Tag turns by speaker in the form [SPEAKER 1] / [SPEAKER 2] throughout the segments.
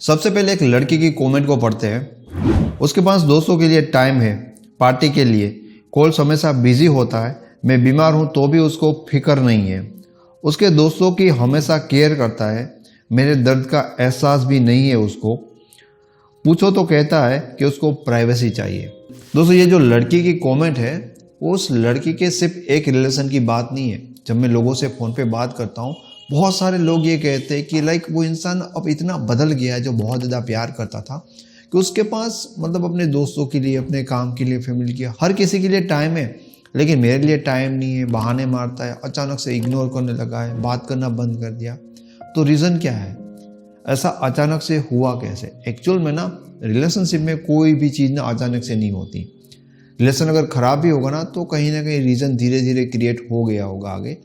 [SPEAKER 1] सबसे पहले एक लड़की की कमेंट को पढ़ते हैं। उसके पास दोस्तों के लिए टाइम है, पार्टी के लिए, कॉल्स हमेशा बिजी होता है, मैं बीमार हूं तो भी उसको फिक्र नहीं है, उसके दोस्तों की हमेशा केयर करता है, मेरे दर्द का एहसास भी नहीं है उसको, पूछो तो कहता है कि उसको प्राइवेसी चाहिए। दोस्तों ये जो लड़की की कमेंट है वो उस लड़की के सिर्फ एक रिलेशन की बात नहीं है। जब मैं लोगों से फ़ोन पे बात करता हूँ बहुत सारे लोग ये कहते हैं कि वो इंसान अब इतना बदल गया है जो बहुत ज़्यादा प्यार करता था कि उसके पास अपने दोस्तों के लिए, अपने काम के लिए, फैमिली के, हर किसी के लिए टाइम है, लेकिन मेरे लिए टाइम नहीं है, बहाने मारता है, अचानक से इग्नोर करने लगा है, बात करना बंद कर दिया। तो रीज़न क्या है? ऐसा अचानक से हुआ कैसे? एक्चुअल में रिलेशनशिप में कोई भी चीज़ अचानक से नहीं होती। रिलेशन अगर ख़राब भी होगा तो कहीं ना कहीं रीज़न धीरे धीरे क्रिएट हो गया होगा आगे,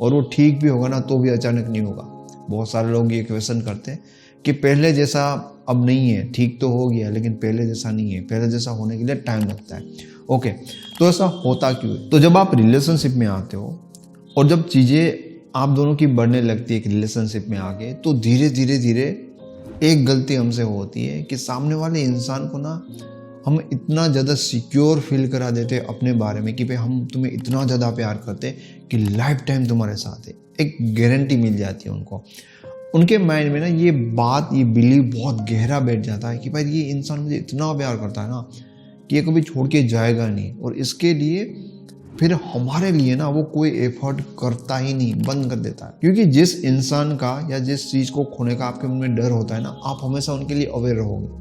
[SPEAKER 1] और वो ठीक भी होगा तो भी अचानक नहीं होगा। बहुत सारे लोग ये क्वेश्चन करते हैं कि पहले जैसा अब नहीं है, ठीक तो हो गया लेकिन पहले जैसा नहीं है, पहले जैसा होने के लिए टाइम लगता है। ओके, तो ऐसा होता क्यों है? तो जब आप रिलेशनशिप में आते हो और जब चीज़ें आप दोनों की बढ़ने लगती है एक रिलेशनशिप में आगे, तो धीरे धीरे धीरे एक गलती हमसे होती है कि सामने वाले इंसान को हम इतना ज़्यादा सिक्योर फील करा देते हैं अपने बारे में कि भाई हम तुम्हें इतना ज़्यादा प्यार करते हैं कि लाइफ टाइम तुम्हारे साथ है। एक गारंटी मिल जाती है उनको। उनके माइंड में ये बात, ये बिलीव बहुत गहरा बैठ जाता है कि भाई ये इंसान मुझे इतना प्यार करता है कि ये कभी छोड़ के जाएगा नहीं, और इसके लिए फिर हमारे लिए वो कोई एफर्ट करता ही नहीं, बंद कर देता है। क्योंकि जिस इंसान का या जिस चीज़ को खोने का आपके मन में डर होता है आप हमेशा उनके लिए अवेयर रहोगे,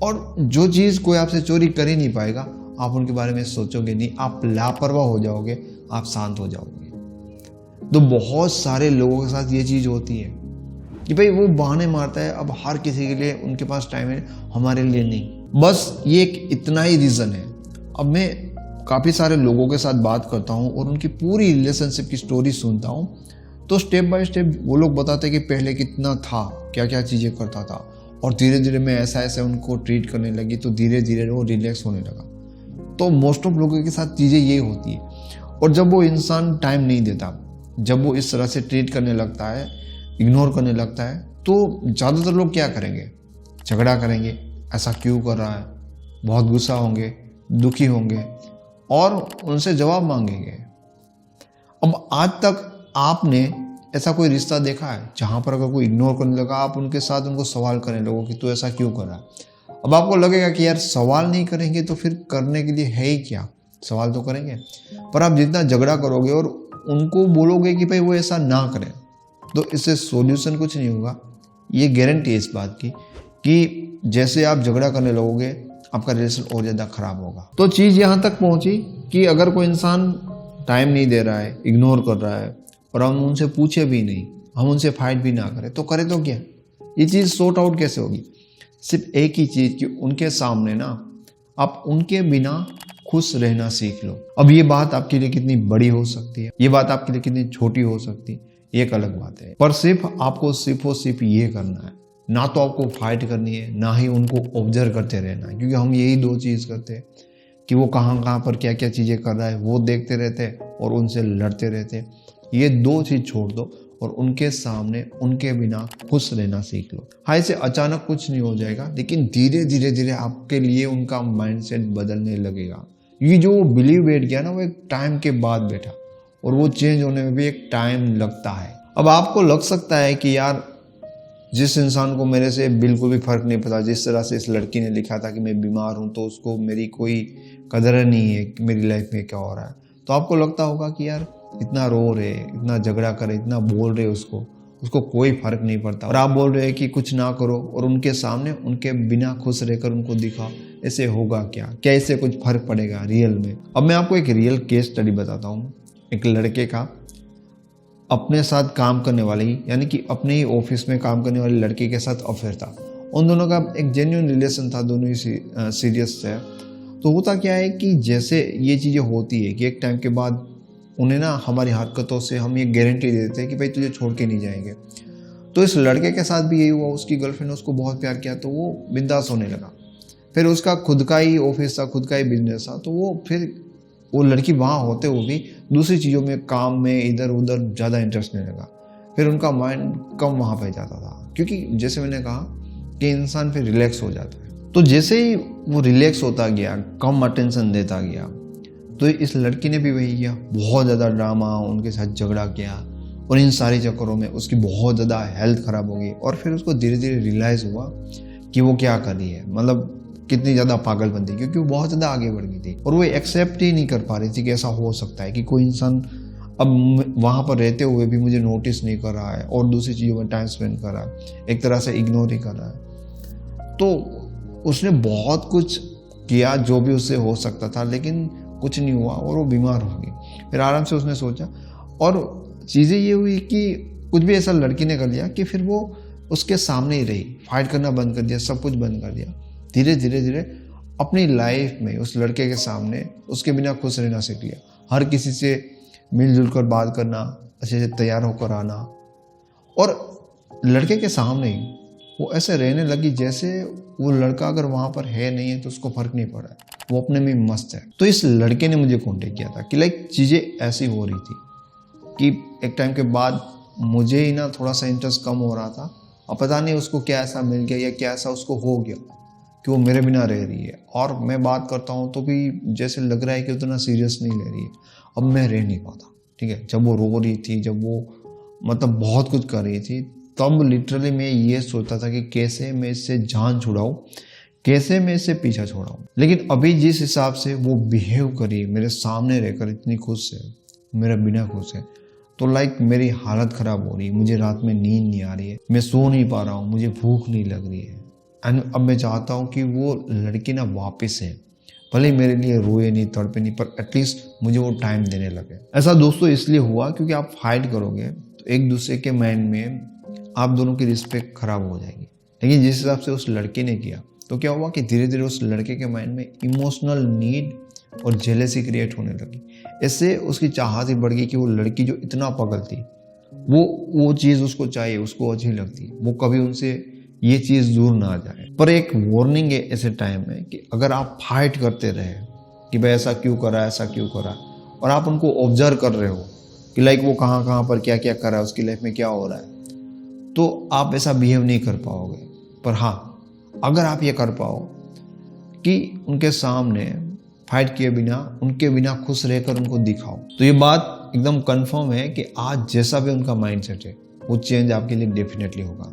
[SPEAKER 1] और जो चीज़ कोई आपसे चोरी कर ही नहीं पाएगा आप उनके बारे में सोचोगे नहीं, आप लापरवाह हो जाओगे, आप शांत हो जाओगे। तो बहुत सारे लोगों के साथ ये चीज़ होती है कि भाई वो बहाने मारता है, अब हर किसी के लिए उनके पास टाइम है, हमारे लिए नहीं। बस ये एक इतना ही रीज़न है। अब मैं काफ़ी सारे लोगों के साथ बात करता हूँ और उनकी पूरी रिलेशनशिप की स्टोरी सुनता हूँ, तो स्टेप बाय स्टेप वो लोग बताते हैं कि पहले कितना था, क्या क्या चीज़ें करता था, और धीरे धीरे मैं ऐसा ऐसा उनको ट्रीट करने लगी तो धीरे धीरे वो रिलैक्स होने लगा। तो मोस्ट ऑफ लोगों के साथ चीज़ें ये होती है। और जब वो इंसान टाइम नहीं देता, जब वो इस तरह से ट्रीट करने लगता है, इग्नोर करने लगता है, तो ज़्यादातर लोग क्या करेंगे? झगड़ा करेंगे, ऐसा क्यों कर रहा है, बहुत गुस्सा होंगे, दुखी होंगे और उनसे जवाब मांगेंगे। अब आज तक आपने ऐसा कोई रिश्ता देखा है जहाँ पर अगर कोई इग्नोर करने लगा आप उनके साथ उनको सवाल करने लगो कि तू ऐसा क्यों कर रहा है? अब आपको लगेगा कि यार सवाल नहीं करेंगे तो फिर करने के लिए है ही क्या? सवाल तो करेंगे, पर आप जितना झगड़ा करोगे और उनको बोलोगे कि भाई वो ऐसा ना करें, तो इससे सॉल्यूशन कुछ नहीं होगा। ये गारंटी है इस बात की कि जैसे आप झगड़ा करने लगोगे आपका रिलेशन और ज़्यादा खराब होगा। तो चीज़ यहाँ तक पहुँची कि अगर कोई इंसान टाइम नहीं दे रहा है, इग्नोर कर रहा है, और हम उनसे पूछे भी नहीं, हम उनसे फाइट भी ना करें, तो करें तो क्या? ये चीज़ सॉर्ट आउट कैसे होगी? सिर्फ एक ही चीज़ कि उनके सामने आप उनके बिना खुश रहना सीख लो। अब ये बात आपके लिए कितनी बड़ी हो सकती है, ये बात आपके लिए कितनी छोटी हो सकती है, ये एक अलग बात है। पर सिर्फ आपको सिर्फ ये करना है, ना तो आपको फाइट करनी है, ना ही उनको ऑब्जर्व करते रहना है। क्योंकि हम यही दो चीज़ करते हैं कि वो कहाँ पर क्या क्या चीज़ें कर रहा है वो देखते रहते हैं और उनसे लड़ते रहते हैं। ये दो चीज़ छोड़ दो और उनके सामने उनके बिना खुश रहना सीख लो। हाँ, इसे अचानक कुछ नहीं हो जाएगा, लेकिन धीरे धीरे धीरे आपके लिए उनका माइंडसेट बदलने लगेगा। ये जो बिलीव बैठ गया वो एक टाइम के बाद बैठा, और वो चेंज होने में भी एक टाइम लगता है। अब आपको लग सकता है कि यार जिस इंसान को मेरे से बिल्कुल भी फर्क नहीं पड़ा, जिस तरह से इस लड़की ने लिखा था कि मैं बीमार हूँ तो उसको मेरी कोई कदर नहीं है कि मेरी लाइफ में क्या हो रहा है, तो आपको लगता होगा कि यार इतना रो रहे, इतना झगड़ा करे, इतना बोल रहे उसको कोई फर्क नहीं पड़ता, और आप बोल रहे हैं कि कुछ ना करो और उनके सामने उनके बिना खुश रहकर उनको दिखाओ। ऐसे होगा क्या इससे कुछ फर्क पड़ेगा रियल में? अब मैं आपको एक रियल केस स्टडी बताता हूँ। एक लड़के का अपने साथ काम करने वाली, यानी कि अपने ही ऑफिस में काम करने वाली लड़की के साथ अफेयर था। उन दोनों का एक जेन्युइन रिलेशन था, दोनों ही सीरियस थे। तो होता क्या है कि जैसे ये चीज़ें होती है कि एक टाइम के बाद उन्हें हमारी हरकतों से हम ये गारंटी दे देते हैं कि भाई तुझे छोड़ के नहीं जाएंगे। तो इस लड़के के साथ भी यही हुआ। उसकी गर्लफ्रेंड ने उसको बहुत प्यार किया तो वो बिंदास होने लगा। फिर उसका खुद का ही ऑफिस था, खुद का ही बिजनेस था, तो वो लड़की वहाँ होते हुए भी दूसरी चीज़ों में, काम में, इधर उधर ज़्यादा इंटरेस्ट नहीं लगा। फिर उनका माइंड कम वहाँ पे जाता था, क्योंकि जैसे मैंने कहा कि इंसान फिर रिलैक्स हो जाता है। तो जैसे ही वो रिलैक्स होता गया, कम अटेंशन देता गया, तो इस लड़की ने भी वही किया, बहुत ज़्यादा ड्रामा, उनके साथ झगड़ा किया और इन सारे चक्करों में उसकी बहुत ज़्यादा हेल्थ ख़राब हो गई। और फिर उसको धीरे धीरे रियलाइज़ हुआ कि वो क्या कर रही है, मतलब कितनी ज़्यादा पागलपंती, क्योंकि वो बहुत ज़्यादा आगे बढ़ गई थी और वो एक्सेप्ट ही नहीं कर पा रही थी कि ऐसा हो सकता है कि कोई इंसान अब वहाँ पर रहते हुए भी मुझे नोटिस नहीं कर रहा है और दूसरी चीज़ों में टाइम स्पेंड कर रहा है, एक तरह से इग्नोर ही कर रहा है। तो उसने बहुत कुछ किया जो भी उससे हो सकता था, लेकिन कुछ नहीं हुआ और वो बीमार हो गई। फिर आराम से उसने सोचा और चीज़ें ये हुई कि कुछ भी ऐसा लड़की ने कर लिया कि फिर वो उसके सामने ही रही, फाइट करना बंद कर दिया, सब कुछ बंद कर दिया। धीरे धीरे धीरे अपनी लाइफ में उस लड़के के सामने उसके बिना खुश रहना सीख लिया। हर किसी से मिलजुल कर बात करना, अच्छे से तैयार होकर आना, और लड़के के सामने ही वो ऐसे रहने लगी जैसे वो लड़का अगर वहाँ पर है नहीं है तो उसको फर्क नहीं पड़ा है, वो अपने में मस्त है। तो इस लड़के ने मुझे कॉन्टेक्ट किया था कि लाइक चीज़ें ऐसी हो रही थी कि एक टाइम के बाद मुझे ही ना थोड़ा सा इंटरेस्ट कम हो रहा था, और पता नहीं उसको क्या ऐसा मिल गया या क्या ऐसा उसको हो गया कि वो मेरे बिना रह रही है। और मैं बात करता हूँ तो भी जैसे लग रहा है कि उतना सीरियस नहीं ले रही है। अब मैं रह नहीं पाता, ठीक है। जब वो रो रही थी, जब वो मतलब बहुत कुछ कर रही थी, तब लिटरली मैं ये सोचता था कि कैसे मैं इससे जान छुड़ाऊँ, कैसे मैं इससे पीछा छोड़ाऊँ। लेकिन अभी जिस हिसाब से वो बिहेव करी, मेरे सामने रहकर इतनी खुश है, मेरा बिना खुश है, तो लाइक मेरी हालत ख़राब हो रही है, मुझे रात में नींद नहीं आ रही है, मैं सो नहीं पा रहा हूँ, मुझे भूख नहीं लग रही है। एंड अब मैं चाहता हूँ कि वो लड़की ना वापस है, भले मेरे लिए रोए नहीं, तड़पे नहीं, पर एटलीस्ट मुझे वो टाइम देने लगे। ऐसा दोस्तों इसलिए हुआ क्योंकि आप फाइट करोगे तो एक दूसरे के माइंड में आप दोनों की रिस्पेक्ट खराब हो जाएगी। लेकिन जिस हिसाब से उस लड़के ने किया तो क्या हुआ कि धीरे धीरे उस लड़के के माइंड में इमोशनल नीड और जेलेसी क्रिएट होने लगी। इससे उसकी चाहत ही बढ़ गई कि वो लड़की जो इतना पागल थी, वो चीज़ उसको चाहिए, उसको अच्छी लगती है, वो कभी उनसे ये चीज़ दूर ना आ जाए। पर एक वार्निंग है ऐसे टाइम में कि अगर आप फाइट करते रहे कि भाई ऐसा क्यों करा, ऐसा क्यों करा, और आप उनको ऑब्जर्व कर रहे हो कि लाइक वो कहाँ पर क्या क्या कर रहा है, उसकी लाइफ में क्या हो रहा है, तो आप ऐसा बिहेव नहीं कर पाओगे। पर हाँ, अगर आप ये कर पाओ कि उनके सामने फाइट किए बिना, उनके बिना खुश रहकर उनको दिखाओ, तो ये बात एकदम कंफर्म है कि आज जैसा भी उनका माइंडसेट है वो चेंज आपके लिए डेफिनेटली होगा।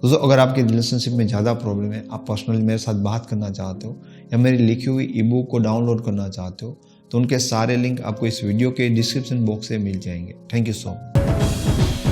[SPEAKER 1] दोस्तों, अगर आपके रिलेशनशिप में ज़्यादा प्रॉब्लम है, आप पर्सनली मेरे साथ बात करना चाहते हो या मेरी लिखी हुई ई बुक को डाउनलोड करना चाहते हो, तो उनके सारे लिंक आपको इस वीडियो के डिस्क्रिप्शन बॉक्स से मिल जाएंगे। Thank you so much.